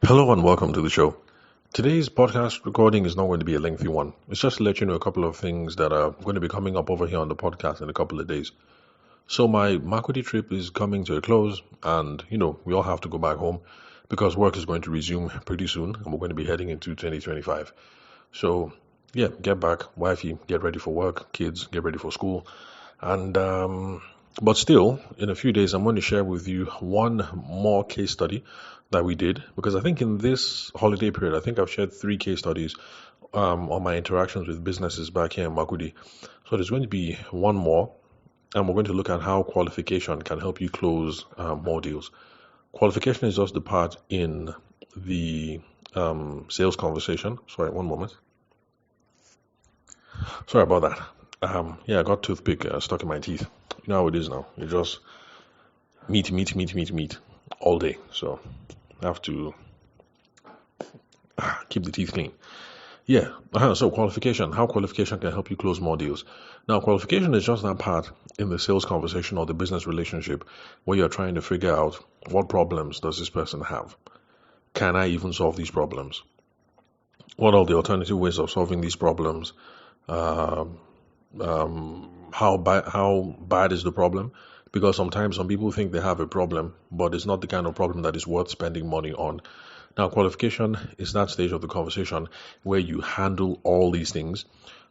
Hello and welcome to the show. Today's podcast recording is not going to be a lengthy one. It's just to let you know a couple of things that are going to be coming up over here on the podcast in a couple of days. So my Makudi trip is coming to a close and, we all have to go back home because work is going to resume pretty soon and we're going to be heading into 2025. So, yeah, get back, wifey, get ready for work, kids, get ready for school. But still, in a few days, I'm going to share with you one more case study that we did because I think in this holiday period, I think I've shared three case studies on my interactions with businesses back here in Makudi. So there's going to be one more, and we're going to look at how qualification can help you close more deals. Qualification is just the part in the sales conversation. Sorry, one moment. Sorry about that. I got toothpick stuck in my teeth. You know how it is now. You just meat all day. So I have to keep the teeth clean. So qualification, how qualification can help you close more deals. Now, qualification is just that part in the sales conversation or the business relationship where you're trying to figure out what problems does this person have? Can I even solve these problems? What are the alternative ways of solving these problems? How bad is the problem? Because sometimes some people think they have a problem, but it's not the kind of problem that is worth spending money on. Now, qualification is that stage of the conversation where you handle all these things,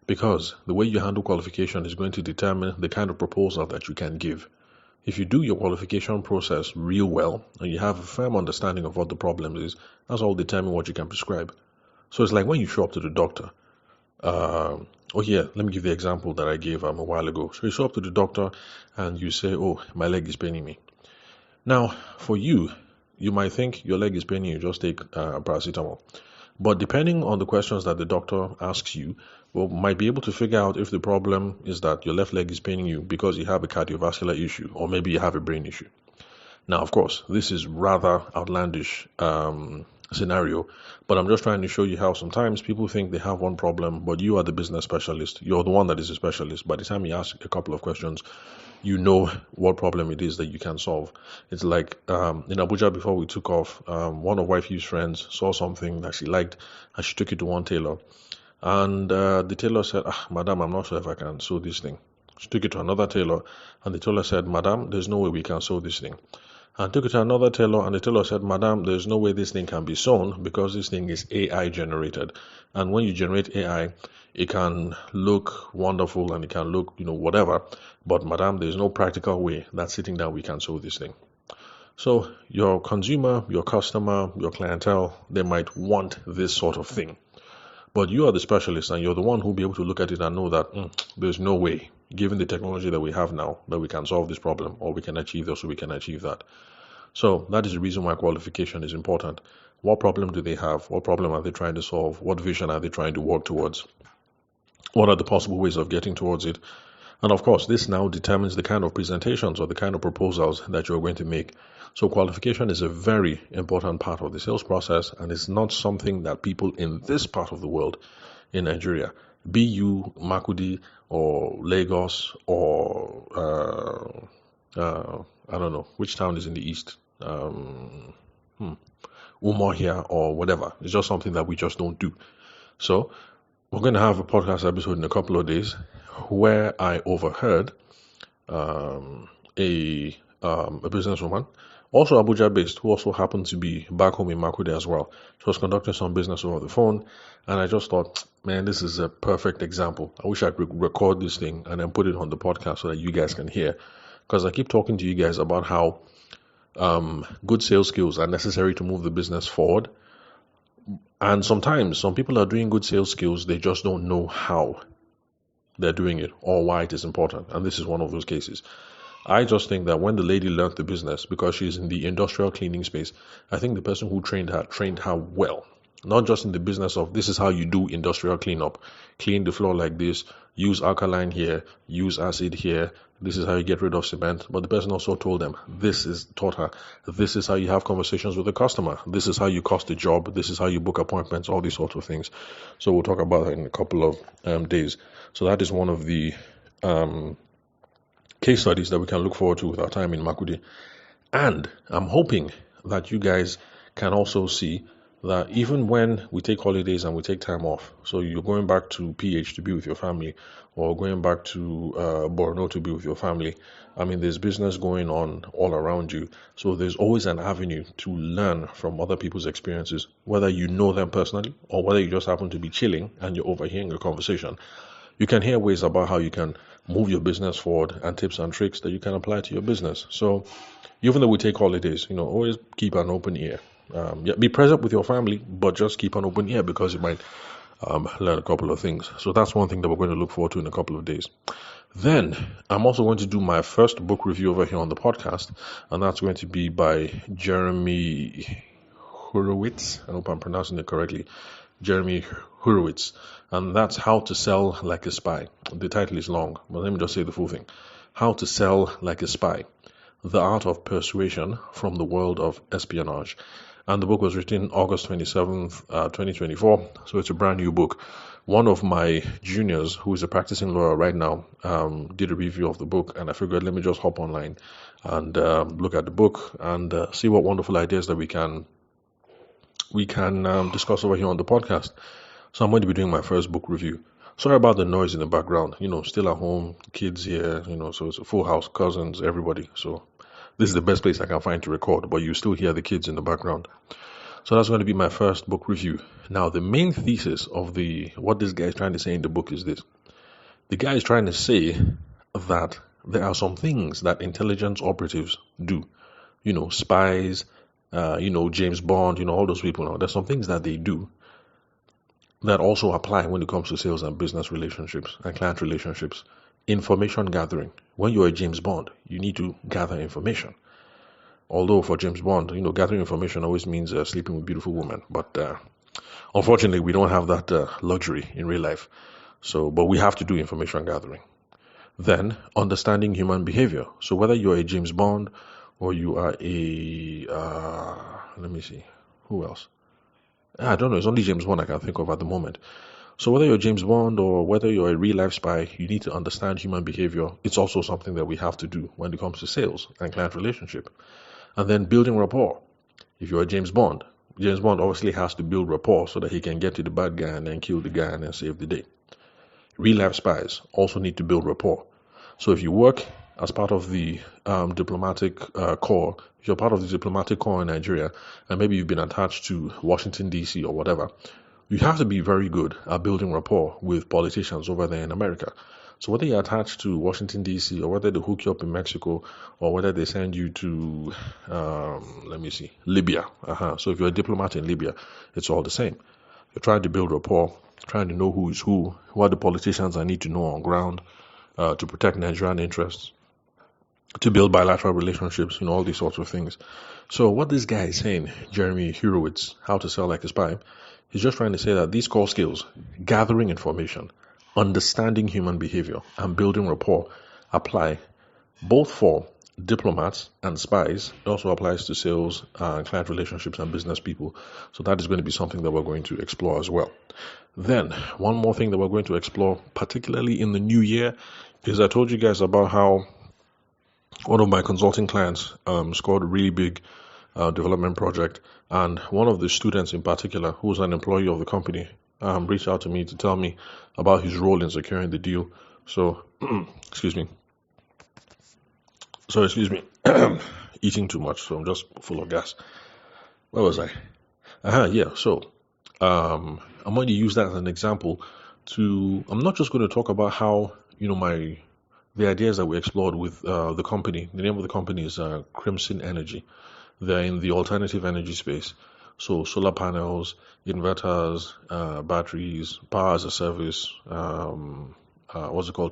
because the way you handle qualification is going to determine the kind of proposal that you can give. If you do your qualification process real well and you have a firm understanding of what the problem is, that's all determine what you can prescribe. So it's like when you show up to the doctor. Let me give the example that I gave a while ago. So you show up to the doctor and you say, "Oh, my leg is paining me." Now, for you, you might think your leg is paining you, just take paracetamol. But depending on the questions that the doctor asks you, might be able to figure out if the problem is that your left leg is paining you because you have a cardiovascular issue or maybe you have a brain issue. Now, of course, this is rather outlandish scenario, but I'm just trying to show you how sometimes people think they have one problem, but you are the business specialist. You're the one that is a specialist. By the time you ask a couple of questions, you know what problem it is that you can solve. It's like in Abuja before we took off, one of wifey's friends saw something that she liked and she took it to one tailor. And the tailor said, "Madam, I'm not sure if I can sew this thing." She took it to another tailor and the tailor said, "Madam, there's no way we can sew this thing." And took it to another tailor, and the tailor said, "Madam, there's no way this thing can be sewn because this thing is AI generated. And when you generate AI, it can look wonderful and it can look, whatever. But madam, there's no practical way that sitting down we can sew this thing." So your consumer, your customer, your clientele, they might want this sort of thing. But you are the specialist and you're the one who'll be able to look at it and know that there's no way, given the technology that we have now, that we can solve this problem or we can achieve this or we can achieve that. So that is the reason why qualification is important. What problem do they have? What problem are they trying to solve? What vision are they trying to work towards? What are the possible ways of getting towards it? And of course, this now determines the kind of presentations or the kind of proposals that you're going to make. So qualification is a very important part of the sales process, and it's not something that people in this part of the world, in Nigeria, be you Makudi or Lagos or I don't know which town is in the east, Umuahia or whatever. It's just something that we just don't do. So we're going to have a podcast episode in a couple of days where I overheard a businesswoman, also Abuja based, who also happened to be back home in Makudi as well. She was conducting some business over the phone, and I just thought, man, this is a perfect example. I wish I could record this thing and then put it on the podcast so that you guys can hear. Because I keep talking to you guys about how good sales skills are necessary to move the business forward. And sometimes some people are doing good sales skills, they just don't know how they're doing it or why it is important. And this is one of those cases. I just think that when the lady learned the business, because she's in the industrial cleaning space, I think the person who trained her well. Not just in the business of this is how you do industrial cleanup. Clean the floor like this, use alkaline here, use acid here. This is how you get rid of cement. But the person also told them, this is how you have conversations with the customer. This is how you cost a job. This is how you book appointments, all these sorts of things. So we'll talk about that in a couple of days. So that is one of the case studies that we can look forward to with our time in Makudi. And I'm hoping that you guys can also see that even when we take holidays and we take time off, so you're going back to PH to be with your family, or going back to Borno to be with your family, I mean, there's business going on all around you. So there's always an avenue to learn from other people's experiences, whether you know them personally or whether you just happen to be chilling and you're overhearing a conversation. You can hear ways about how you can move your business forward and tips and tricks that you can apply to your business. So even though we take holidays, always keep an open ear. Yeah, be present with your family, but just keep an open ear because you might learn a couple of things. So that's one thing that we're going to look forward to in a couple of days. Then I'm also going to do my first book review over here on the podcast, and that's going to be by Jeremy Horowitz. I hope I'm pronouncing it correctly. Jeremy Horowitz, and that's How to Sell Like a Spy. The title is long, but let me just say the full thing. How to Sell Like a Spy, The Art of Persuasion from the World of Espionage. And the book was written August 27th, 2024, so it's a brand new book. One of my juniors, who is a practicing lawyer right now, did a review of the book, and I figured let me just hop online and look at the book and see what wonderful ideas that we can discuss over here on the podcast. So I'm going to be doing my first book review. Sorry about the noise in the background. Still at home, kids here, so it's a full house, cousins, everybody. So this is the best place I can find to record, but you still hear the kids in the background. So that's going to be my first book review. Now, the main thesis of what this guy is trying to say in the book is this. The guy is trying to say that there are some things that intelligence operatives do. Spies, James Bond, all those people. There's some things that they do that also apply when it comes to sales and business relationships and client relationships. Information gathering. When you're a James Bond, you need to gather information. Although for James Bond, gathering information always means sleeping with beautiful women. But unfortunately, we don't have that luxury in real life. But we have to do information gathering. Then, understanding human behavior. So whether you're a James Bond or you are let me see, who else? I don't know, it's only James Bond I can think of at the moment. So whether you're James Bond or whether you're a real-life spy, you need to understand human behavior. It's also something that we have to do when it comes to sales and client relationship. And then building rapport. If you're a James Bond obviously has to build rapport so that he can get to the bad guy and then kill the guy and then save the day. Real-life spies also need to build rapport. So if you work as part of the diplomatic corps, if you're part of the diplomatic corps in Nigeria, and maybe you've been attached to Washington, D.C. or whatever, you have to be very good at building rapport with politicians over there in America. So whether you're attached to Washington, D.C., or whether they hook you up in Mexico, or whether they send you to, Libya. So if you're a diplomat in Libya, it's all the same. You're trying to build rapport, trying to know who is who are the politicians I need to know on ground to protect Nigerian interests, to build bilateral relationships, all these sorts of things. So what this guy is saying, Jeremy Horowitz, How to Sell Like a Spy, he's just trying to say that these core skills, gathering information, understanding human behavior, and building rapport, apply both for diplomats and spies. It also applies to sales, client relationships, and business people. So that is going to be something that we're going to explore as well. Then, one more thing that we're going to explore, particularly in the new year, is I told you guys about how one of my consulting clients scored a really big development project, and one of the students in particular, who was an employee of the company, reached out to me to tell me about his role in securing the deal. So, excuse me, eating too much, so I'm just full of gas. Where was I? So I'm going to use that as an example I'm not just going to talk about how, the ideas that we explored with the company. The name of the company is Crimson Energy. They're in the alternative energy space. So solar panels, inverters, batteries, power as a service,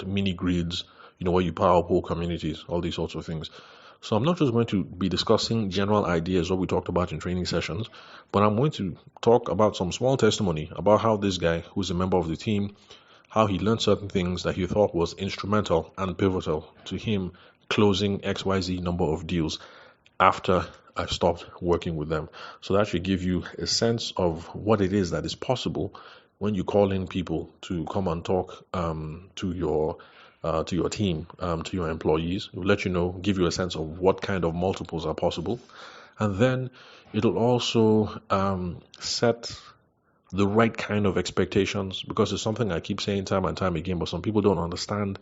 mini grids, where you power up whole communities, all these sorts of things. So I'm not just going to be discussing general ideas, what we talked about in training sessions, but I'm going to talk about some small testimony about how this guy, who's a member of the team, how he learned certain things that he thought was instrumental and pivotal to him closing XYZ number of deals after I stopped working with them. So that should give you a sense of what it is that is possible when you call in people to come and talk to your team, to your employees. It will let you know, give you a sense of what kind of multiples are possible. And then it'll also set the right kind of expectations, because it's something I keep saying time and time again, but some people don't understand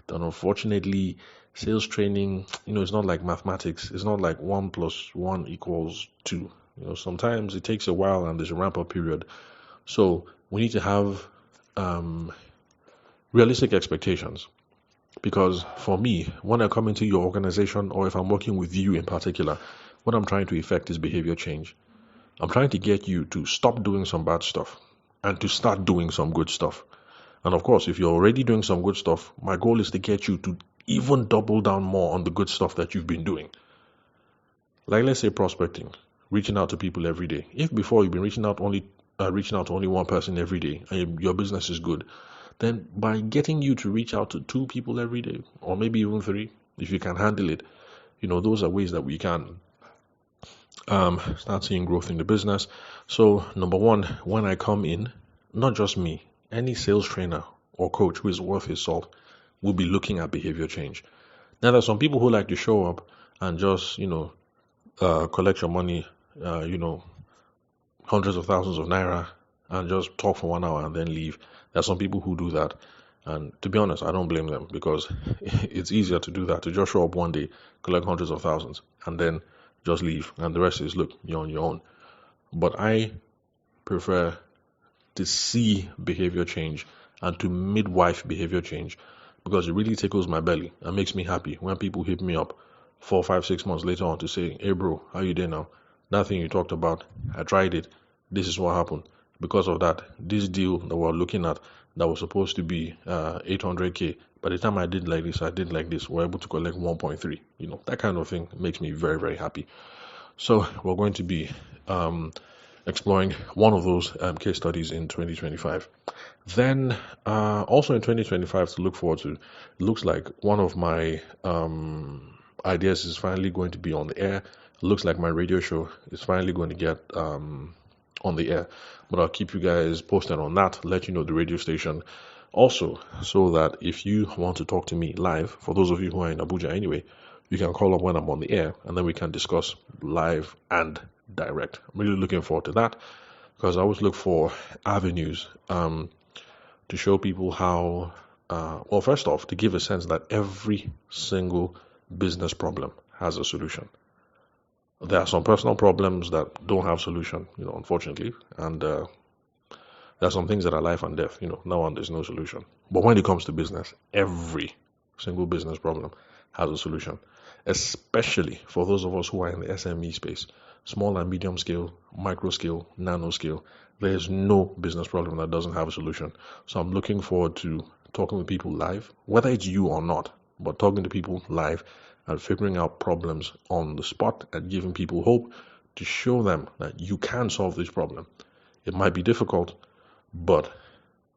that unfortunately sales training, it's not like mathematics. It's not like 1 + 1 = 2. Sometimes it takes a while and there's a ramp up period. So we need to have um, realistic expectations. Because for me, when I come into your organization, or if I'm working with you in particular, what I'm trying to effect is behavior change. I'm trying to get you to stop doing some bad stuff and to start doing some good stuff. And of course, if you're already doing some good stuff, my goal is to get you to even double down more on the good stuff that you've been doing. Like, let's say prospecting, reaching out to people every day. If before you've been reaching out to only one person every day, and your business is good, then by getting you to reach out to 2 people every day, or maybe even 3, if you can handle it, those are ways that we can start seeing growth in the business. So number one, when I come in, not just me, any sales trainer or coach who is worth his salt will be looking at behavior change. Now, there's some people who like to show up and just, collect your money, hundreds of thousands of naira, and just talk for 1 hour and then leave. There's some people who do that. And to be honest, I don't blame them, because it's easier to do that, to just show up one day, collect hundreds of thousands, and then just leave. And the rest is, look, you're on your own. But I prefer to see behavior change and to midwife behavior change, because it really tickles my belly and makes me happy when people hit me up 4, 5, 6 months later on to say, hey bro, how you doing now? That thing you talked about, I tried it. This is what happened. Because of that, this deal that we're looking at that was supposed to be 800K, by the time I did like this, we're able to collect 1.3. That kind of thing makes me very, very happy. So we're going to be exploring one of those case studies in 2025. Then also in 2025 to look forward to, it looks like one of my ideas is finally going to be on the air. It looks like my radio show is finally going to get on the air, but I'll keep you guys posted on that, let you know the radio station also, so that if you want to talk to me live, for those of you who are in Abuja anyway, you can call up when I'm on the air, and then we can discuss live and direct. I'm really looking forward to that, because I always look for avenues to show people how, well, first off, to give a sense that every single business problem has a solution. There are some personal problems that don't have solution, unfortunately, and there are some things that are life and death. That one there's no solution. But when it comes to business, every single business problem has a solution, especially for those of us who are in the SME space, small and medium scale, micro scale, nano scale. There's no business problem that doesn't have a solution. So I'm looking forward to talking with people live, whether it's you or not, but talking to people live and figuring out problems on the spot and giving people hope to show them that you can solve this problem. It might be difficult, but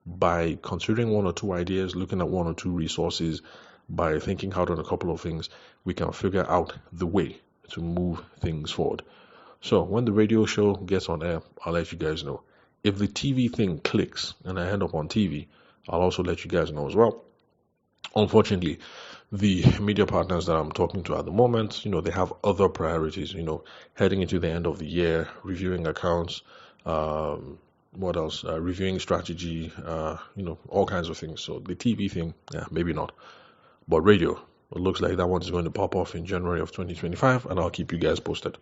by considering 1 or 2 ideas, looking at 1 or 2 resources, by thinking hard on a couple of things, we can figure out the way to move things forward. So when the radio show gets on air, I'll let you guys know. If the TV thing clicks and I end up on TV, I'll also let you guys know as well. Unfortunately, the media partners that I'm talking to at the moment, they have other priorities, heading into the end of the year, reviewing accounts, what else? Reviewing strategy, all kinds of things. So the TV thing, maybe not. But radio, it looks like that one is going to pop off in January of 2025, and I'll keep you guys posted.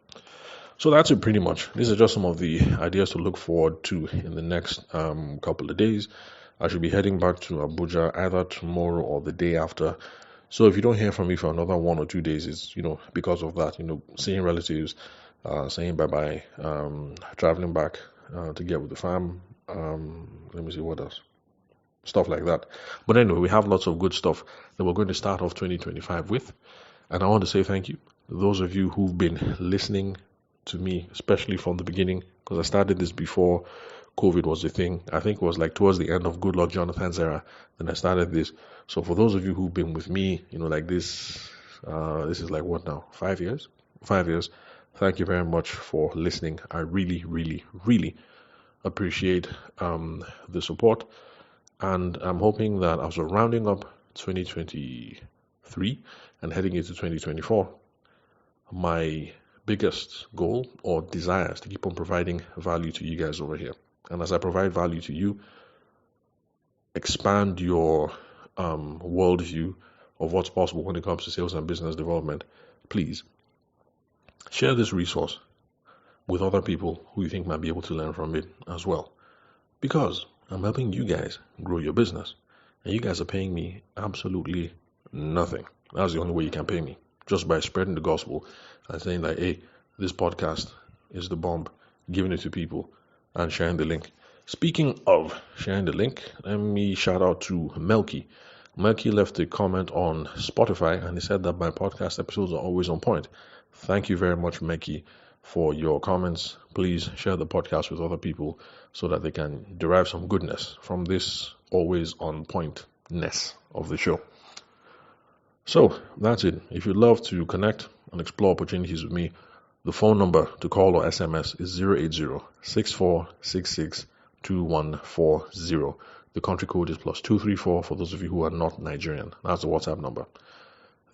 So that's it pretty much. These are just some of the ideas to look forward to in the next couple of days. I should be heading back to Abuja either tomorrow or the day after. So if you don't hear from me for another 1 or 2 days, it's, because of that, seeing relatives, saying bye-bye, traveling back to get with the fam. Let me see what else. Stuff like that. But anyway, we have lots of good stuff that we're going to start off 2025 with. And I want to say thank you to those of you who've been listening to me, especially from the beginning, because I started this before COVID was a thing. I think it was like towards the end of Good Luck Jonathan's era, then I started this. So for those of you who've been with me, like this, this is like what now? 5 years? 5 years. Thank you very much for listening. I really, really, really appreciate the support. And I'm hoping that as we're rounding up 2023 and heading into 2024, my biggest goal or desire is to keep on providing value to you guys over here. And as I provide value to you, expand your worldview of what's possible when it comes to sales and business development, please share this resource with other people who you think might be able to learn from it as well. Because I'm helping you guys grow your business. And you guys are paying me absolutely nothing. That's the only way you can pay me. Just by spreading the gospel and saying that, hey, this podcast is the bomb, giving it to people and sharing the link. Speaking of sharing the link, let me shout out to Melky. Melky left a comment on Spotify and he said that my podcast episodes are always on point. Thank you very much, Melky, for your comments. Please share the podcast with other people so that they can derive some goodness from this always on pointness of the show. So that's it. If you'd love to connect and explore opportunities with me, the phone number to call or SMS is 080-6466-2140. The country code is +234 for those of you who are not Nigerian. That's the WhatsApp number.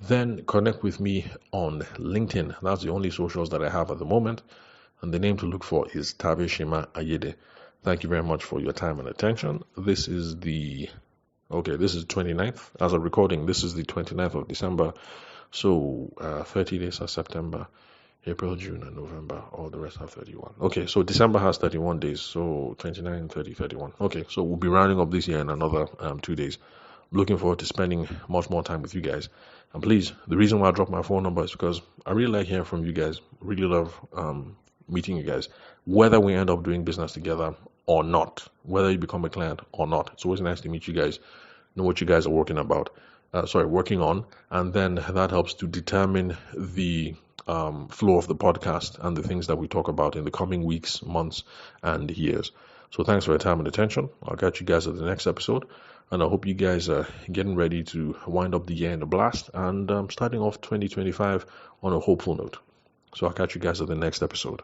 Then connect with me on LinkedIn. That's the only socials that I have at the moment. And the name to look for is Tabeshima Ayede. Thank you very much for your time and attention. This is 29th. As of recording, this is the 29th of December. So 30 days are September, April, June, and November. All the rest have 31. Okay, so December has 31 days. So 29, 30, 31. Okay, so we'll be rounding up this year in another 2 days. Looking forward to spending much more time with you guys. And please, the reason why I dropped my phone number is because I really like hearing from you guys. Really love meeting you guys. Whether we end up doing business together or not, whether you become a client or not, it's always nice to meet you guys, know what you guys are working on, and then that helps to determine the flow of the podcast and the things that we talk about in the coming weeks, months, and years. So thanks for your time and attention. I'll catch you guys at the next episode. And I hope you guys are getting ready to wind up the year in a blast and starting off 2025 on a hopeful note. So I'll catch you guys at the next episode.